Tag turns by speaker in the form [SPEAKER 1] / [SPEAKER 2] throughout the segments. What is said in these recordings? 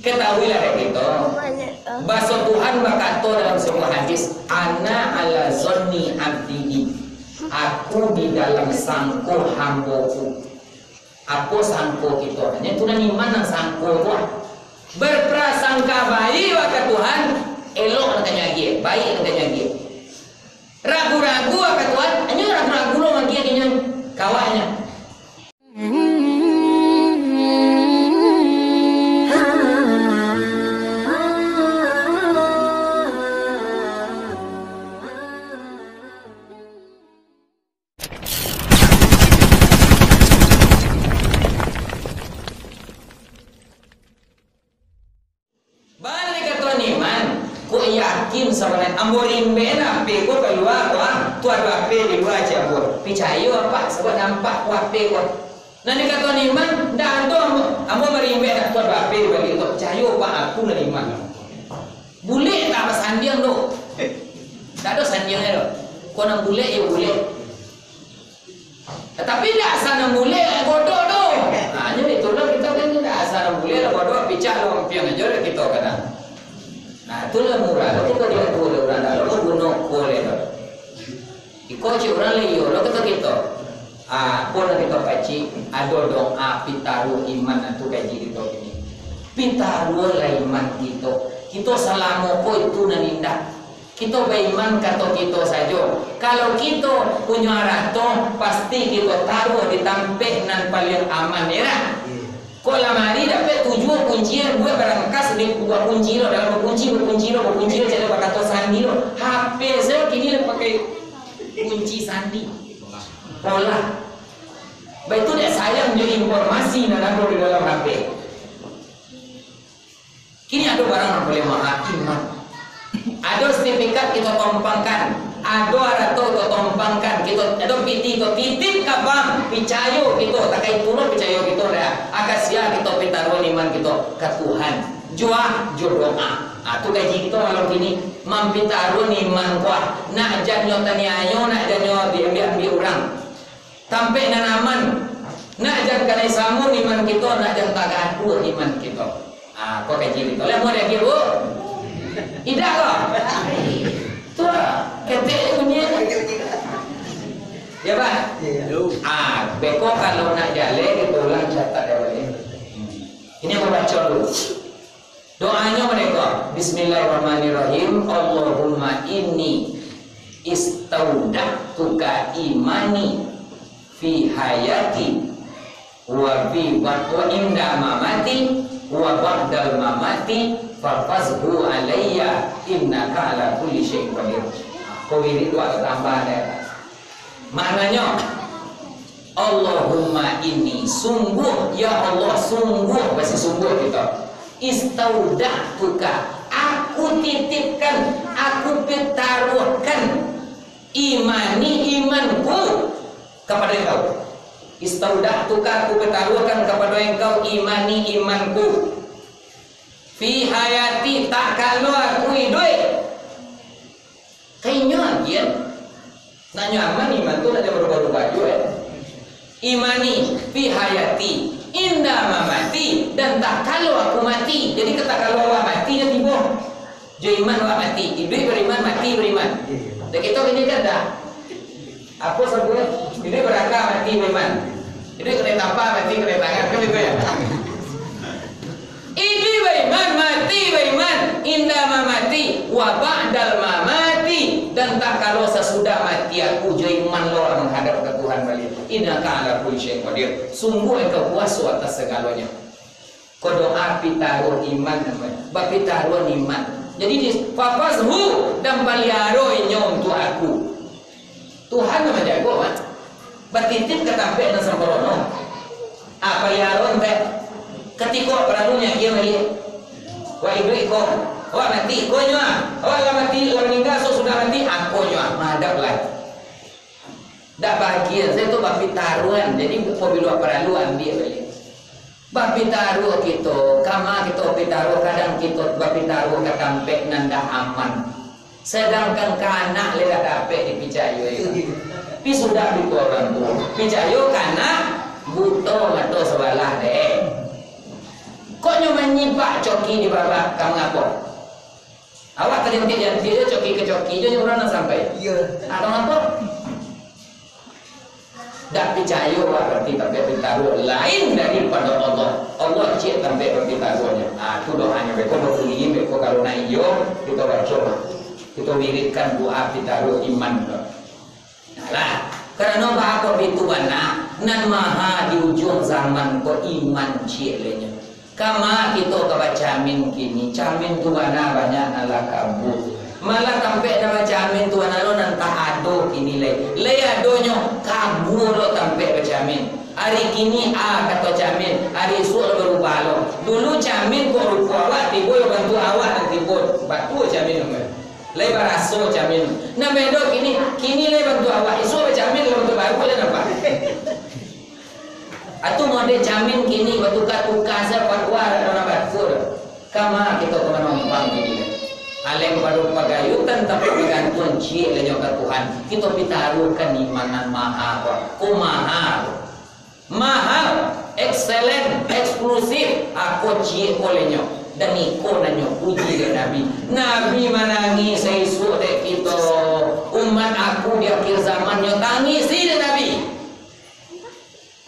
[SPEAKER 1] Ketahuilah dek itu, bahasa Tuhan berkata dalam sebuah hadis, ana ala zonni abdi, aku di dalam sangko hamboku. Apa sangko kita? Hanya Tuhan iman yang sangko tu. Berprasangka baik kepada Tuhan, elok nak nyagi, baik nak nyagi. Ragu-ragu kepada Tuhan, hanya ragu-ragu lo magi dia kawannya. Yakin sebenarnya amborin bena pe ko keluar wah tu ada pe di luar aja ambor percaya apa sebab nampak kuat pe ko nanti kata iman dah tu ambo merimbe dak tu ada pe di balik tu percaya apa aku nerima boleh tak sandiang tu tak ada sandiangnya tu kau nak boleh ya boleh tapi dak sana boleh bodoh tu hanya itulah kita kan dak sana boleh lah bodoh picah lo piang aja kita kadang. Nah, itulah murah. Lo kita dia boleh orang dah. Lo guna boleh tu. Ikut cik orang leo. Lo kita. Pun kita kaji. Ada doa pitaru iman itu kaji kita ini. Pitaru lah iman kita. Kita selama ko itu nanindak. Kita beriman kata kita saja. Kalau kita punya arato, pasti kita taruh di tampek nan paling aman ya. Kau lamari dapat tujuh kunci buat barang bekas di buat kunci lo dalam kunci jadi berkata sandi lo HP saya kini le pakai kunci sandi pola baik itu dia sayang jadi informasi dalam HP kini ada barang yang boleh iman ada sertifikat kita tompangkan ada arato kita tompangkan kita ada piti kita titip ke bank percaya kita tak kait turun percaya kita dah akasia kita pitaruan iman kita ke Tuhan doa tu gaji kita malam ini mampitaruan iman kuah nak janyo taniayo nak janyo diambil orang sampai nan aman nak jan kanai samun iman kita nak jan tagadu iman kita kau gaji kita lah mau dia kira tidak kah tu ketek punya ya Pak beko kalau nak jalan kita ulang catat ya Pak ini aku baca dulu doanya mereka bismillahirrahmanirrahim Allahumma inni istaudatuka imani fi hayati wa fi wa inda mamati wa ba'dal mamati fafazhu alayya innaka ala kulli syai'in qadir. Kau ini dua tambah ada. Maknanya Allahumma inni sungguh ya Allah sungguh bahasa sungguh kita istaudatuka aku titipkan aku pitaruhkan imanku kepada engkau istaudatuka aku pitaruhkan kepada engkau imanku fi hayati tak kalau aku hidup kayaknya dia nak nyaman iman tu nak berubah-ubah juga imani fi hayati indah mamati dan tak kalau aku mati jadi kata kalau awak mati dia tiba jadi iman awak mati hidup beriman mati beriman dan kita ini kan dah apa sebutnya hidup berakal mati beriman hidup kena tampar mati kena tangan kan itu ya ini beriman mati beriman indah mamati wa ba'dal mamati dan tak kalau sesudah mati aku jadi iman lo menghadap ke Tuhan balik innaka ala kulli syai'in qadir sungguh engkau kuasa atas segalanya kau doa pitaruh iman namanya pitaruh iman jadi di fafazhu dan paliaro inyo untuk aku Tuhan nama jago kan bertitip ke tampek dan sempurna paliaro ente ketika peradunya dia lagi wa ibrik kau mati kau nyua mati meninggal sudah mati aku nyua menghadap lagi tak bahagia saya tu bapi taruhan jadi apabila peraluan dia balik bapi taruh kita kama kita bapi taruh kadang kita bapi taruh ke tampek nanda aman sedangkan kanak lewat dapat dipicayo tapi sudah di orang tu picayo kanak buto atau sebelah deh Kok nyoba nyipak coki di bawah kamu ngapa? Awak terjentik-jentik je coki ke coki je orang nak sampai.
[SPEAKER 2] Iya.
[SPEAKER 1] Atau ngapa? Tak percaya awak berarti sampai bertaruh lain daripada Allah. Allah cik sampai bertaruhnya. Itu doanya. Beko berkeliling, beko kalau naik yo kita baca. Kita wiridkan doa bertaruh iman. Nah, karena apa itu bana nan maha di ujung zaman ko iman cik lenya. Kama kita kebaca amin kini, camin tu bana banyak ala kabut. Malah sampai nama camin tu bana lo nanti ado kini lay adonyo kabur lo sampai baca amin. Hari kini kata camin, hari esok lo berubah lo. Dulu camin kok rupa awak, tiba yo bantu awak nanti buat batu camin lo. Lay baraso camin. Nah bedo kini lay bantu awak, esok camin lo bantu baru je nampak. Atau mode camin kini bertukar-tukar sepat war dan abasur. Kama kita menumpang kini. Alem baru pagayutan tapi bergantung cik lenyo ke Tuhan. Kita pitaruhkan imanan mahal. Mahal, excellent, eksklusif. Aku cik lenyo dan iko nanyo puji ke Nabi. Nabi menangis seisuk dek kita. Umat aku di akhir zaman nyo tangisi dek Nabi.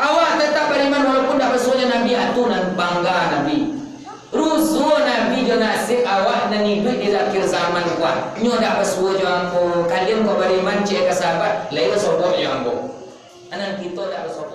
[SPEAKER 1] Awak tetap beriman walaupun tak bersuara Nabi atunan bangga Nabi. Rusuh Nabi jo nasib awak dan hidup di akhir zaman kuat. Nyo tak bersuara jo ambo. Kalian kau beriman cek ke sahabat, lain sobok jo ambo. Anak kita tak bersobok.